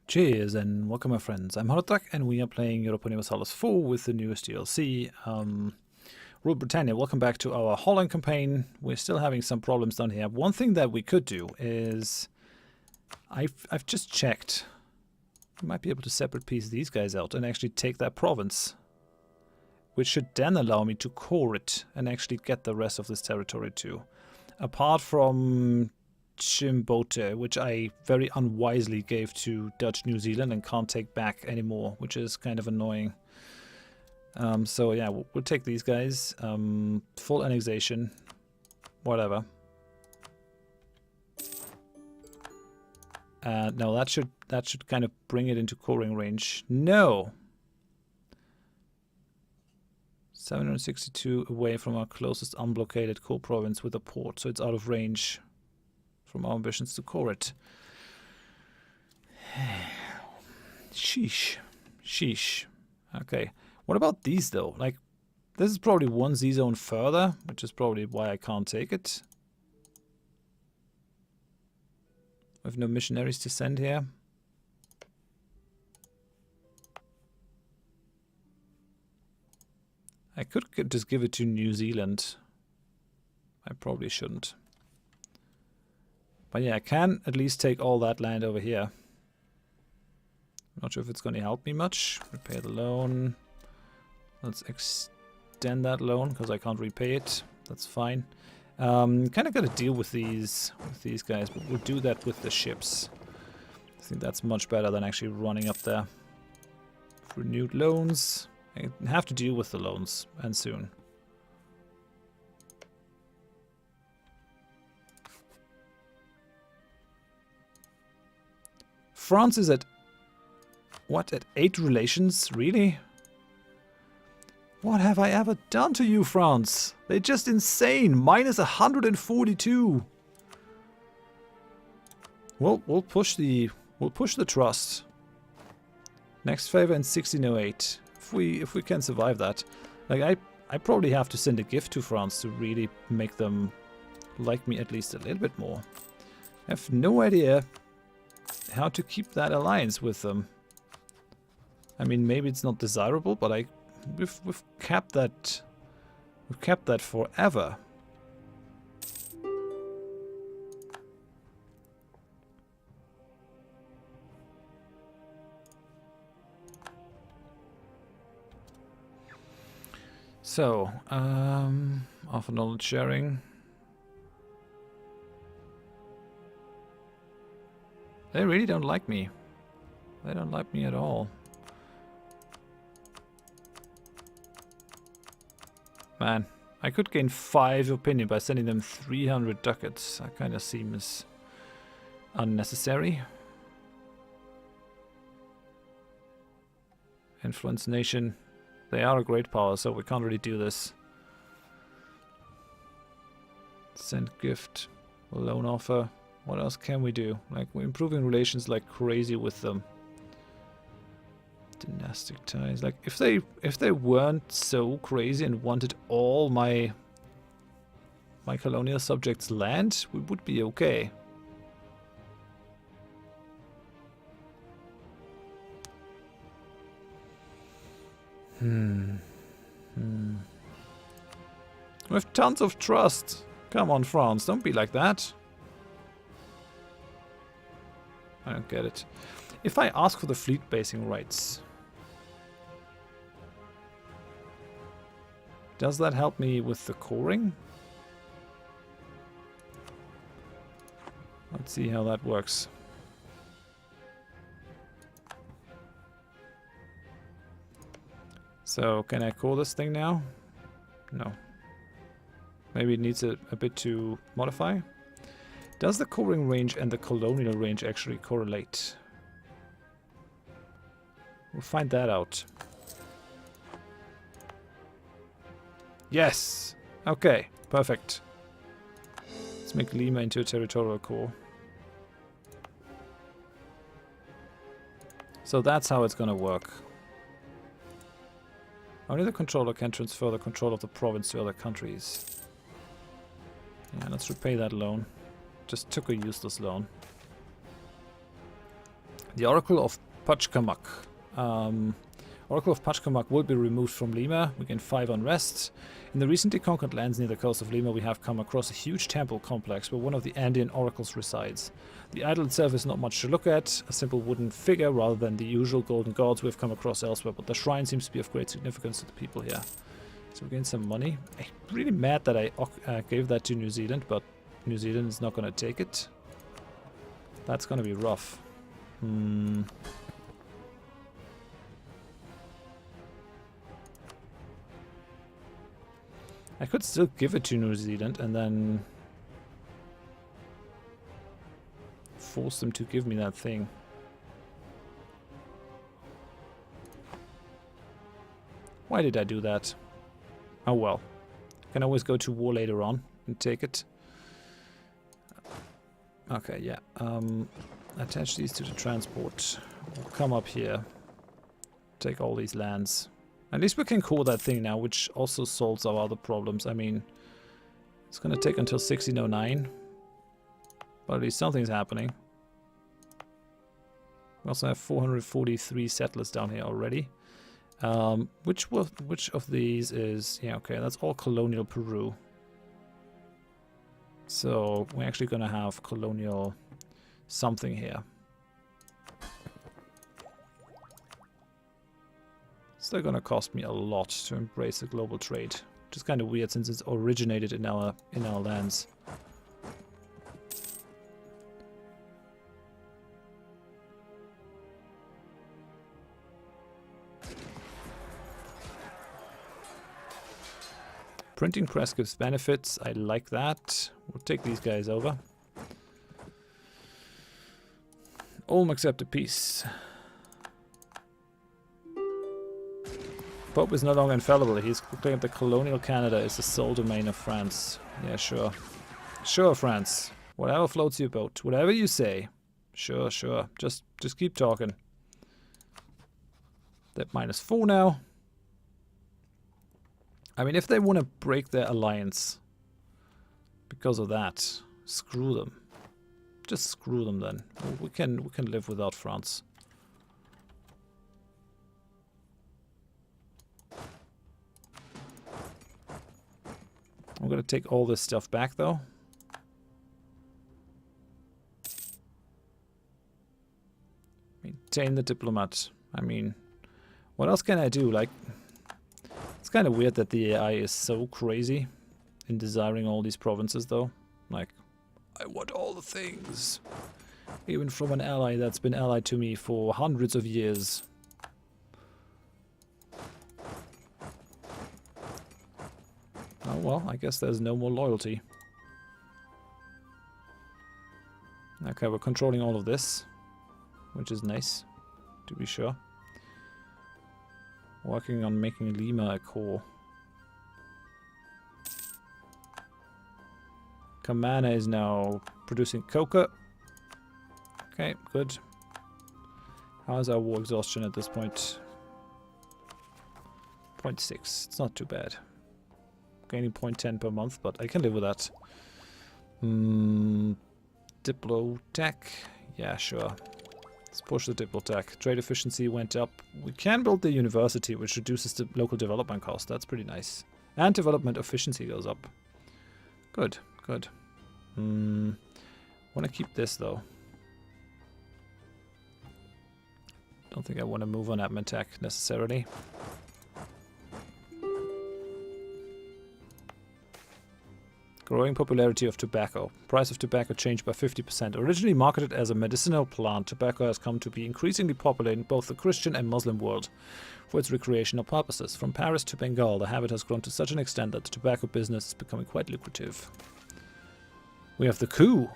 Cheers and welcome my friends, I'm Horath and we are playing Europa Universalis IV with the newest DLC. Rule Britannia, welcome back to our Holland campaign. We're still having some problems down here. One thing that we could do is, I've just checked, we might be able to separate piece these guys out and actually take that province. Which should then allow me to core it and actually get the rest of this territory too. Apart from Chimbote, which I very unwisely gave to Dutch New Zealand and can't take back anymore, which is kind of annoying. So yeah, we'll take these guys. Full annexation, whatever. No, that should kind of bring it into coring range. No. 762 away from our closest unblockaded core province with a port, so it's out of range from our ambitions to core it. Sheesh. Sheesh. Okay. What about these though? Like, this is probably one Z-zone further, which is probably why I can't take it. We have no missionaries to send here. I could just give it to New Zealand. I probably shouldn't. But yeah, I can at least take all that land over here. Not sure if it's going to help me much. Repay the loan. Let's extend that loan because I can't repay it. That's fine. Kind of got to deal with these guys, but we'll do that with the ships. I think that's much better than actually running up there. Renewed loans. I have to deal with the loans, and soon. France is at, what, at 8 relations? Really? What have I ever done to you, France? They're just insane. Minus 142. Well, we'll push the trust. Next favor in 1608. If we can survive that. Like I probably have to send a gift to France to really make them like me at least a little bit more. I have no idea how to keep that alliance with them. I mean, maybe it's not desirable, but we've kept that forever. So, offer knowledge sharing. They really don't like me. They don't like me at all. Man, I could gain 5 opinion by sending them 300 ducats. That kind of seems unnecessary. Influence nation. They are a great power, so we can't really do this. Send gift. Loan offer. What else can we do? Like, we're improving relations like crazy with them. Dynastic ties. Like, if they weren't so crazy and wanted all my colonial subjects' land, we would be okay. We have tons of trust. Come on, France, don't be like that. I don't get it. If I ask for the fleet basing rights, does that help me with the coring? Let's see how that works. So, can I core this thing now? No. Maybe it needs a bit to modify. Does the coring range and the colonial range actually correlate? We'll find that out. Yes! Okay, perfect. Let's make Lima into a territorial core. So that's how it's gonna work. Only the controller can transfer the control of the province to other countries. Yeah, let's repay that loan. Just took a useless loan. The Oracle of Pachkamak. Oracle of Pachkamak will be removed from Lima. We gain 5 unrest. In the recently conquered lands near the coast of Lima, we have come across a huge temple complex where one of the Andean oracles resides. The idol itself is not much to look at, a simple wooden figure rather than the usual golden gods we have come across elsewhere, but the shrine seems to be of great significance to the people here. So we gain some money. I'm really mad that I gave that to New Zealand, but New Zealand is not going to take it. That's going to be rough. I could still give it to New Zealand and then force them to give me that thing. Why did I do that? Oh well. I can always go to war later on and take it. Okay, yeah. Attach these to the transport. We'll come up here. Take all these lands. At least we can core that thing now, which also solves our other problems. I mean, it's going to take until 1609. But at least something's happening. We also have 443 settlers down here already. Which of these is... Yeah, okay, that's all colonial Peru. So we're actually going to have colonial something here. Still going to cost me a lot to embrace the global trade, which is kind of weird since it's originated in our lands. Printing press gives benefits. I like that. We'll take these guys over. Ulm accept a peace. Pope is no longer infallible. He's proclaimed that colonial Canada is the sole domain of France. Yeah, sure. Sure, France. Whatever floats your boat. Whatever you say. Sure, sure. Just keep talking. They're -4 now. I mean, if they want to break their alliance because of that, screw them. Just screw them then. We can live without France. I'm going to take all this stuff back, though. Maintain the diplomat. I mean, what else can I do? Like, it's kind of weird that the AI is so crazy in desiring all these provinces, though. Like, I want all the things. Even from an ally that's been allied to me for hundreds of years. Oh well, I guess there's no more loyalty. Okay, we're controlling all of this, which is nice, to be sure. Working on making Lima a core. Kamana is now producing coca. Okay, good. How is our war exhaustion at this point? 0.6. It's not too bad. Gaining 0.10 per month, but I can live with that. Diplo tech. Yeah, sure. Let's push the diplo tech. Trade efficiency went up. We can build the university, which reduces the local development cost. That's pretty nice. And development efficiency goes up. Good, good. Want to keep this, though. Don't think I want to move on admin tech necessarily. Growing popularity of tobacco. Price of tobacco changed by 50%. Originally marketed as a medicinal plant, tobacco has come to be increasingly popular in both the Christian and Muslim world for its recreational purposes. From Paris to Bengal, the habit has grown to such an extent that the tobacco business is becoming quite lucrative. We have the coup.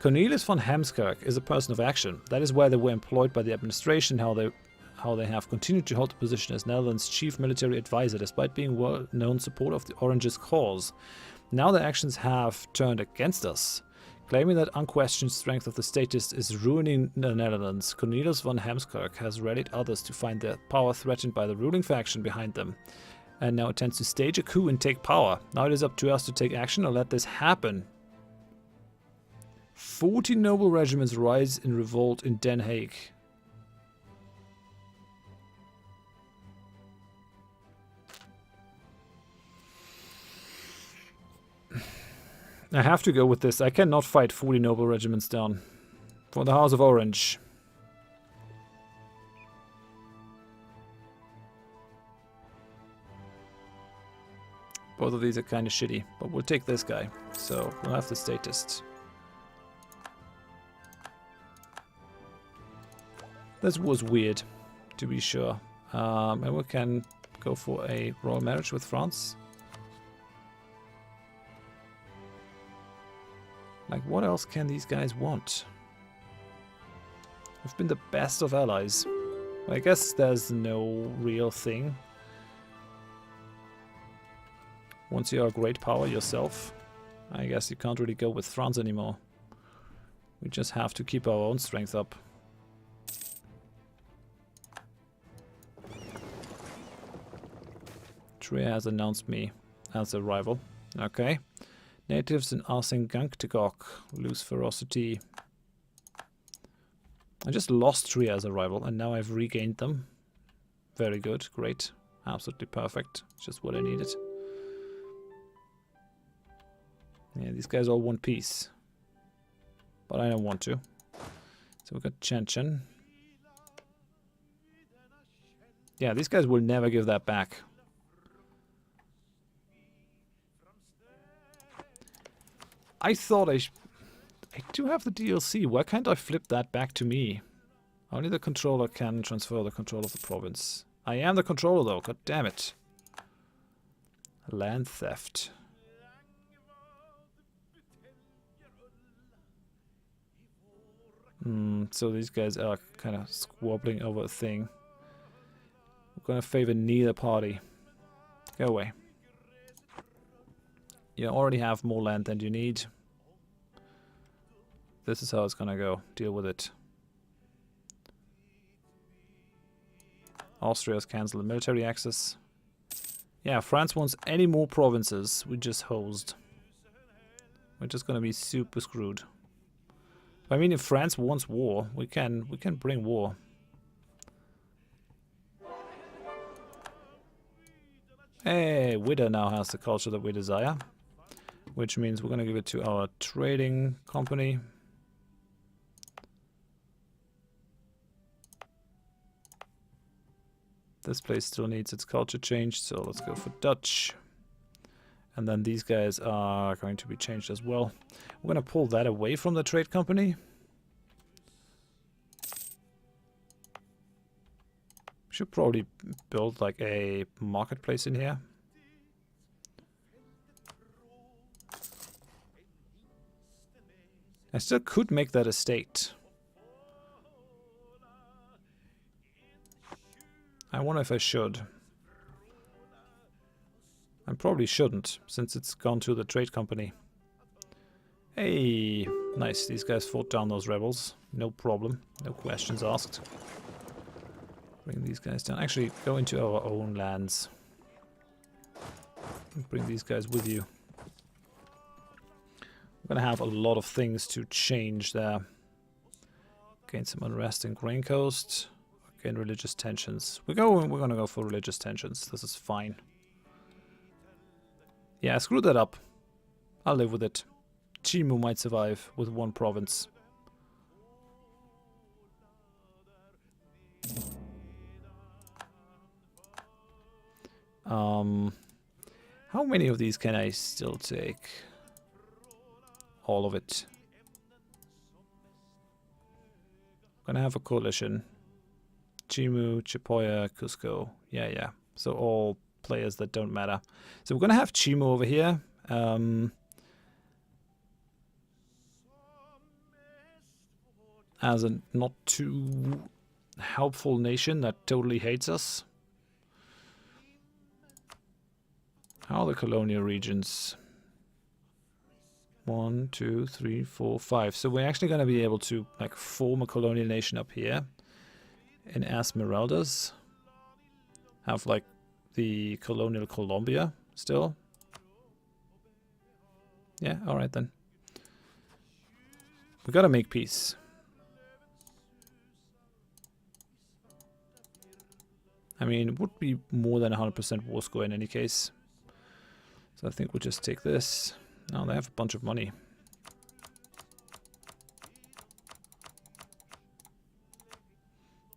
Cornelis von Hemskirk is a person of action. That is why they were employed by the administration, how they have continued to hold the position as Netherlands' chief military advisor, despite being well-known supporter of the Orange's cause. Now their actions have turned against us. Claiming that unquestioned strength of the statist is ruining the Netherlands, Cornelis von Hemskirk has rallied others to find their power threatened by the ruling faction behind them, and now intends to stage a coup and take power. Now it is up to us to take action or let this happen. 40 noble regiments rise in revolt in Den Haag. I have to go with this. I cannot fight 40 noble regiments down. For the House of Orange. Both of these are kind of shitty, but we'll take this guy. So we'll have the statist. This was weird, to be sure. And we can go for a royal marriage with France. Like, what else can these guys want? We've been the best of allies. I guess there's no real thing. Once you are a great power yourself, I guess you can't really go with France anymore. We just have to keep our own strength up. Trier has announced me as a rival. Okay. Natives in Arsengangtegok lose ferocity. I just lost Trier as a rival and now I've regained them. Very good, great. Absolutely perfect. Just what I needed. Yeah, these guys all want peace. But I don't want to. So we've got Chechen. Yeah, these guys will never give that back. I thought I do have the DLC. Why can't I flip that back to me? Only the controller can transfer the control of the province. I am the controller though, god damn it. Land theft. So these guys are kind of squabbling over a thing. We're gonna favor neither party. Go away. You already have more land than you need. This is how it's gonna go. Deal with it. Austria's cancelled the military access. Yeah, France wants any more provinces. We just hosed. We're just gonna be super screwed. I mean, if France wants war, we can bring war. Hey, Widder now has the culture that we desire, which means we're gonna give it to our trading company. This place still needs its culture changed, so let's go for Dutch. And then these guys are going to be changed as well. We're going to pull that away from the trade company. Should probably build like a marketplace in here. I still could make that a state. I wonder if I should. I probably shouldn't, since it's gone to the trade company. Hey, nice. These guys fought down those rebels. No problem. No questions asked. Bring these guys down. Actually, go into our own lands. Bring these guys with you. We're gonna have a lot of things to change there. Gain some unrest in Grain Coast. Gain religious tensions. We're gonna go for religious tensions. This is fine. Yeah, screw that up. I'll live with it. Chimu might survive with one province. How many of these can I still take? All of it. I'm gonna have a coalition. Chimu, Chipoya, Cusco. Yeah. So all players that don't matter. So we're gonna have Chimu over here. As a not too helpful nation that totally hates us. How are the colonial regions? 1, 2, 3, 4, 5. So we're actually going to be able to like form a colonial nation up here in Esmeraldas. Have like the colonial Colombia still. Yeah, alright then. We gotta make peace. I mean, it would be more than 100% war score in any case. So I think we'll just take this. Now they have a bunch of money.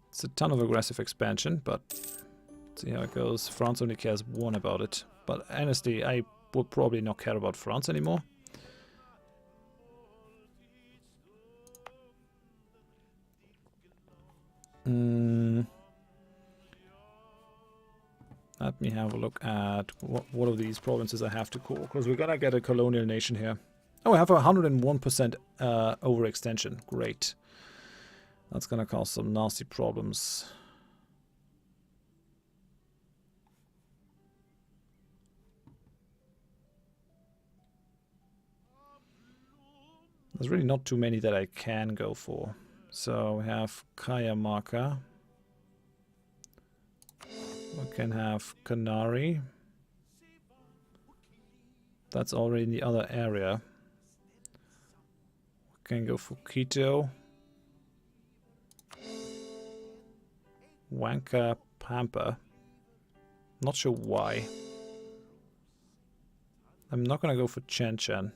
It's a ton of aggressive expansion, but let's see how it goes. France only cares one about it. But honestly, I would probably not care about France anymore. Let me have a look at what of these provinces I have to call, because we're gonna get a colonial nation here. Oh, I have 101% overextension. Great. That's gonna cause some nasty problems. There's really not too many that I can go for. So we have Cajamarca. We can have Canary. That's already in the other area. We can go for Quito. Huanca Pampa. Not sure why. I'm not gonna go for Chen Chen.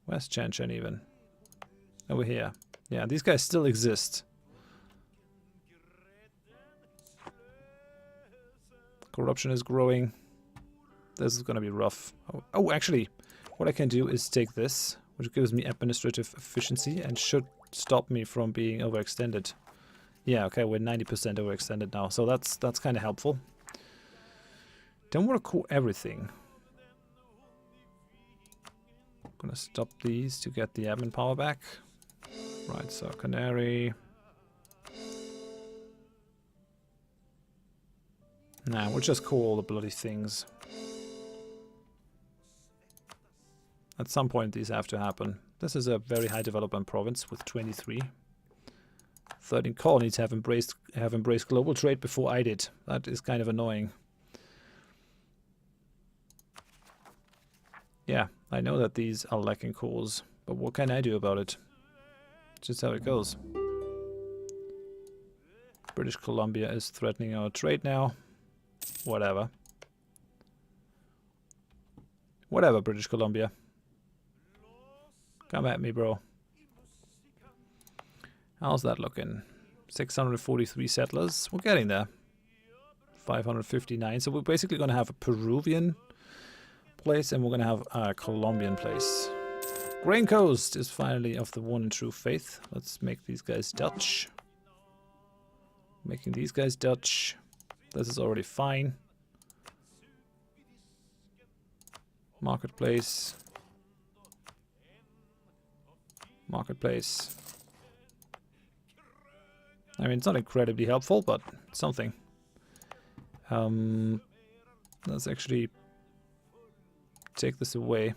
Where's Chen Chen even? Over here. Yeah, these guys still exist. Corruption is growing. This is gonna be rough. Oh, actually, what I can do is take this, which gives me administrative efficiency and should stop me from being overextended. Yeah, okay, we're 90% overextended now, so that's kind of helpful. Don't want to core everything. Gonna stop these to get the admin power back. Right, so Canary. Nah, we'll just core all the bloody things. At some point these have to happen. This is a very high development province with 23. 13 colonies have embraced global trade before I did. That is kind of annoying. Yeah, I know that these are lacking cores, but what can I do about it? Just how it goes. British Columbia is threatening our trade now. Whatever. Whatever, British Columbia. Come at me, bro. How's that looking? 643 settlers. We're getting there. 559. So we're basically going to have a Peruvian place and we're going to have a Colombian place. Grain Coast is finally of the one and true faith. Let's make these guys Dutch. Making these guys Dutch. This is already fine. Marketplace. Marketplace. I mean, it's not incredibly helpful, but something. Let's actually take this away.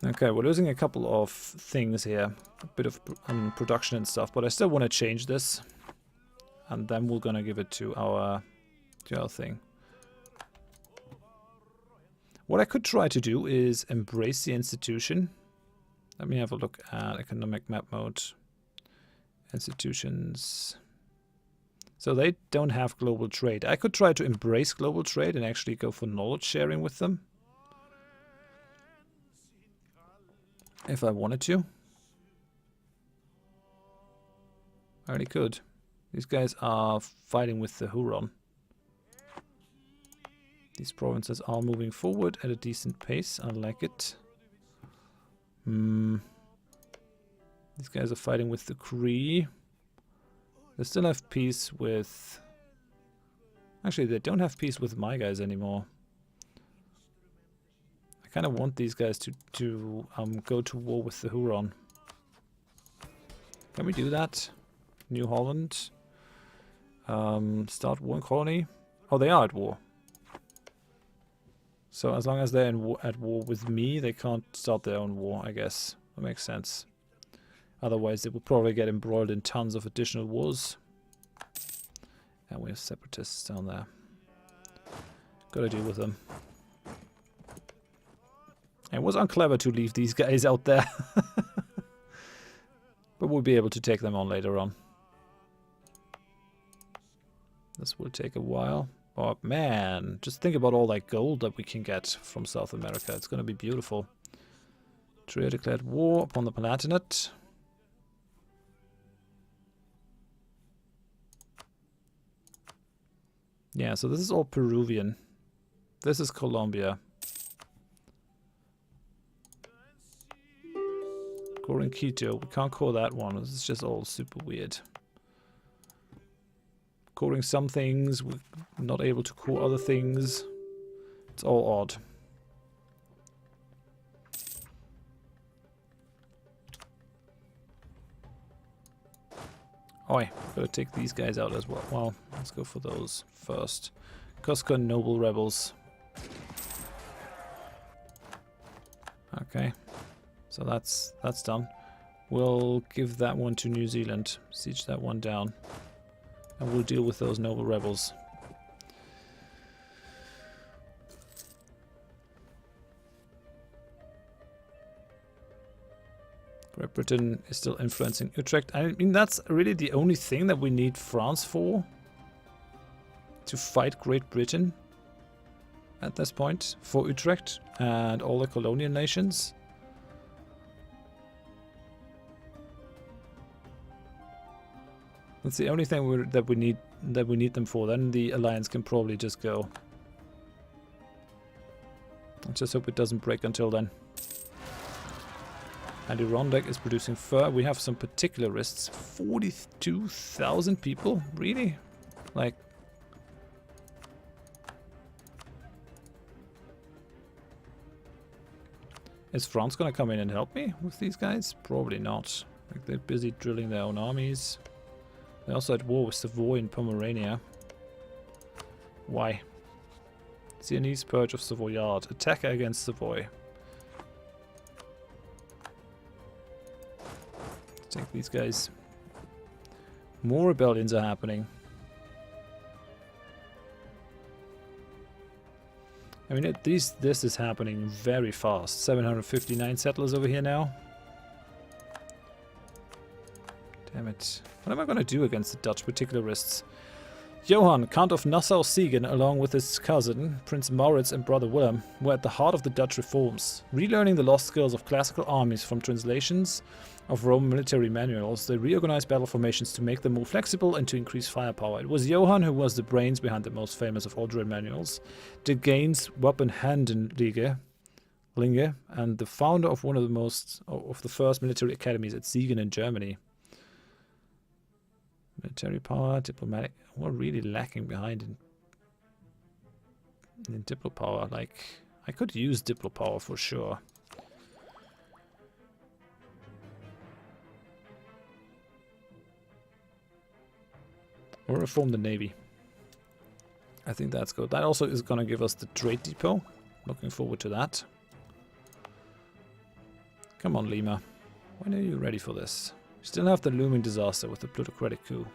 Okay, we're losing a couple of things here. A bit of production and stuff, but I still want to change this. And then we're gonna give it to our thing. What I could try to do is embrace the institution. Let me have a look at economic map mode. Institutions. So they don't have global trade. I could try to embrace global trade and actually go for knowledge sharing with them. If I wanted to. I really could. These guys are fighting with the Huron. These provinces are moving forward at a decent pace. I like it. These guys are fighting with the Cree. They still have peace with... Actually, they don't have peace with my guys anymore. I kind of want these guys to go to war with the Huron. Can we do that? New Holland. Start one colony. Oh, they are at war. So as long as they're at war with me, they can't start their own war, I guess. That makes sense. Otherwise, they will probably get embroiled in tons of additional wars. And we have separatists down there. Gotta deal with them. It was unclever to leave these guys out there. But we'll be able to take them on later on. This will take a while. Oh man, just think about all that gold that we can get from South America. It's going to be beautiful. Trier declared war upon the Palatinate. Yeah, so this is all Peruvian. This is Colombia. Core in Quito. We can't core that one. This is just all super weird. Coring some things, we're not able to core other things. It's all odd. Oi, gotta take these guys out as well. Well, let's go for those first. Cusco Noble Rebels. Okay, so that's done. We'll give that one to New Zealand. Siege that one down. And we'll deal with those noble rebels. Great Britain is still influencing Utrecht. I mean, that's really the only thing that we need France for. To fight Great Britain at this point. For Utrecht and all the colonial nations. That's the only thing that we need them for. Then the alliance can probably just go. I just hope it doesn't break until then. Adirondack is producing fur. We have some particularists. 42,000 people? Really? Like... Is France gonna come in and help me with these guys? Probably not. Like, they're busy drilling their own armies. They're also at war with Savoy and Pomerania. Why? Sienese Purge of Savoyard. Attack against Savoy. Let's take these guys. More rebellions are happening. I mean, this is happening very fast. 759 settlers over here now. Damn it. What am I going to do against the Dutch particularists? Johann, Count of Nassau-Siegen, along with his cousin, Prince Maurits and brother Willem, were at the heart of the Dutch reforms. Relearning the lost skills of classical armies from translations of Roman military manuals, they reorganized battle formations to make them more flexible and to increase firepower. It was Johann who was the brains behind the most famous of all drill manuals, De Gaines Wapenhandenlinge, and the founder of one of the first military academies at Siegen in Germany. Military power, diplomatic... We're really lacking behind in diplo power. Like, I could use diplo power for sure. Or reform the navy. I think that's good. That also is going to give us the trade depot. Looking forward to that. Come on, Lima. When are you ready for this? We still have the looming disaster with the plutocratic coup.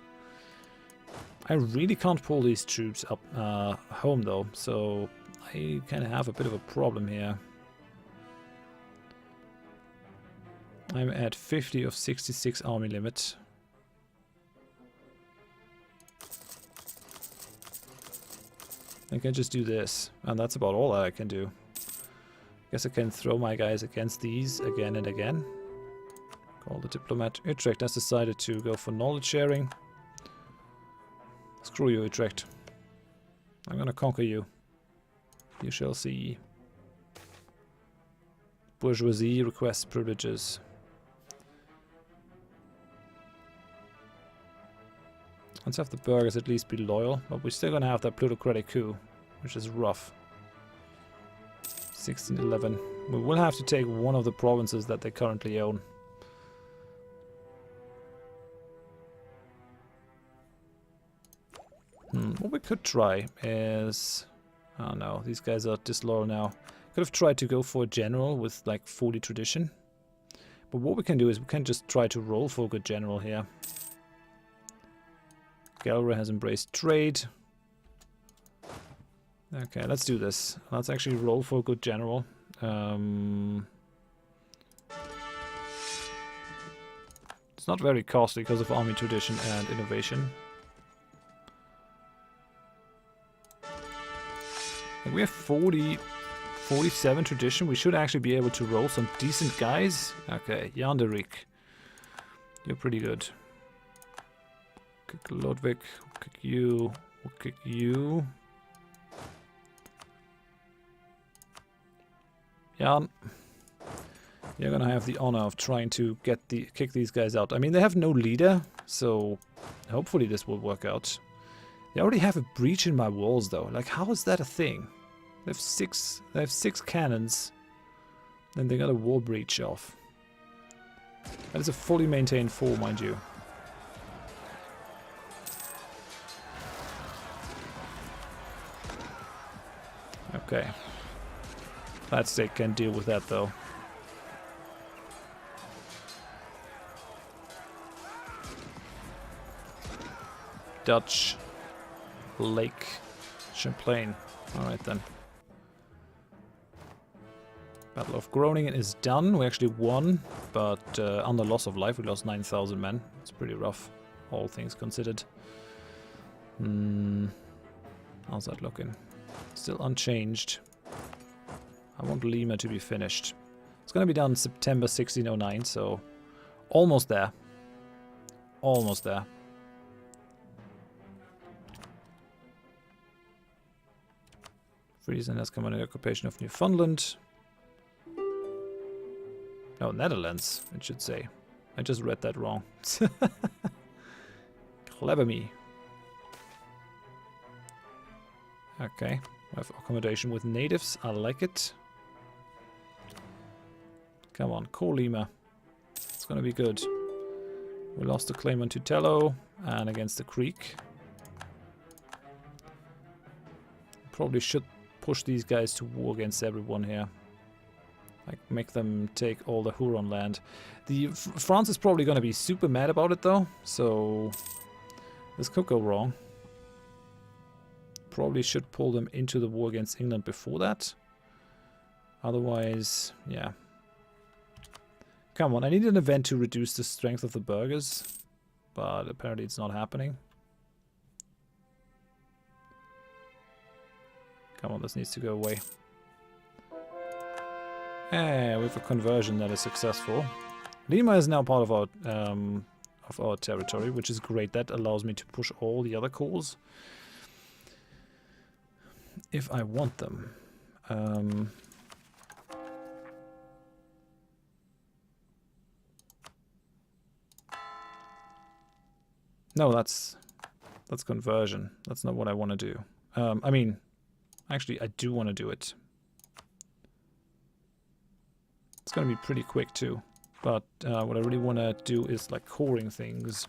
I really can't pull these troops up home though, so I kind of have a bit of a problem here. I'm at 50 of 66 army limit. I can just do this, and that's about all that I can do. Guess I can throw my guys against these again and again. Call the diplomat. Utrecht has decided to go for knowledge sharing. Screw you, Utrecht. I'm gonna conquer you. You shall see. Bourgeoisie requests privileges. Let's have the burghers at least be loyal, but we're still gonna have that plutocratic coup, which is rough. 1611. We will have to take one of the provinces that they currently own. What we could try is... Oh no, these guys are disloyal now. Could have tried to go for a general with like 40 tradition. But what we can do is we can just try to roll for a good general here. Galra has embraced trade. Okay, let's do this. Let's actually roll for a good general. It's not very costly because of army tradition and innovation. Like we have 47 tradition. We should actually be able to roll some decent guys. Okay, Yanderik. You're pretty good. Kick Ludwig. We'll kick you. We'll kick you. Jan. You're gonna have the honor of trying to kick these guys out. I mean, they have no leader, so hopefully this will work out. They already have a breach in my walls, though. Like, how is that a thing? They have six cannons, and they got a wall breach off. That is a fully maintained 4, mind you. Okay. That state can deal with that, though. Dutch Lake Champlain. Alright then. Battle of Groningen is done. We actually won, but under loss of life we lost 9,000 men. It's pretty rough, all things considered. How's that looking? Still unchanged. I want Lima to be finished. It's gonna be done September 1609, so almost there. Almost there. Friesland has come under the occupation of Newfoundland. No, Netherlands, it should say. I just read that wrong. Clever me. Okay, we have accommodation with natives. I like it. Come on, call Lima. It's gonna be good. We lost the claim on Tutelo and against the Creek. Probably should push these guys to war against everyone here. Like, make them take all the Huron land. France is probably going to be super mad about it, though. So, this could go wrong. Probably should pull them into the war against England before that. Otherwise, yeah. Come on, I need an event to reduce the strength of the burghers. But apparently it's not happening. Come on, this needs to go away. We have a conversion that is successful. Lima is now part of our territory, which is great. That allows me to push all the other cores if I want them. No, that's conversion. That's not what I want to do. I mean, actually, I do want to do it. It's going to be pretty quick too, but what I really want to do is like coring things.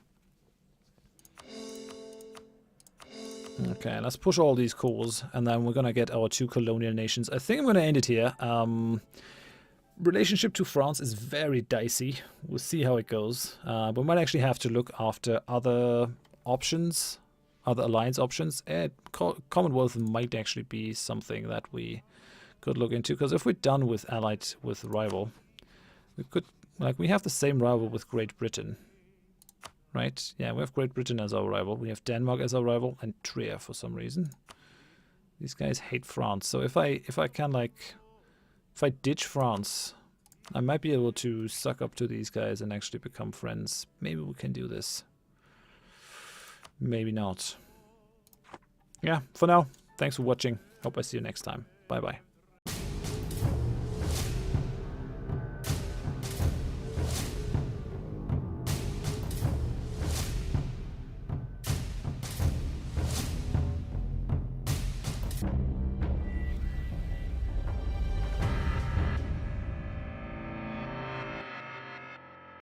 Okay, let's push all these cores, and then we're going to get our 2 colonial nations. I think I'm going to end it here. Relationship to France is very dicey. We'll see how it goes. We might actually have to look after other options, other alliance options. Commonwealth might actually be something that we could look into, because if we're done with allied with rival, we could, like, we have the same rival with Great Britain, right? Yeah, we have Great Britain as our rival, we have Denmark as our rival, and Trier for some reason. These guys hate France, so if I can, like, if I ditch France, I might be able to suck up to these guys and actually become friends. Maybe we can do this. Maybe not. Yeah, for now, thanks for watching. Hope I see you next time. Bye bye.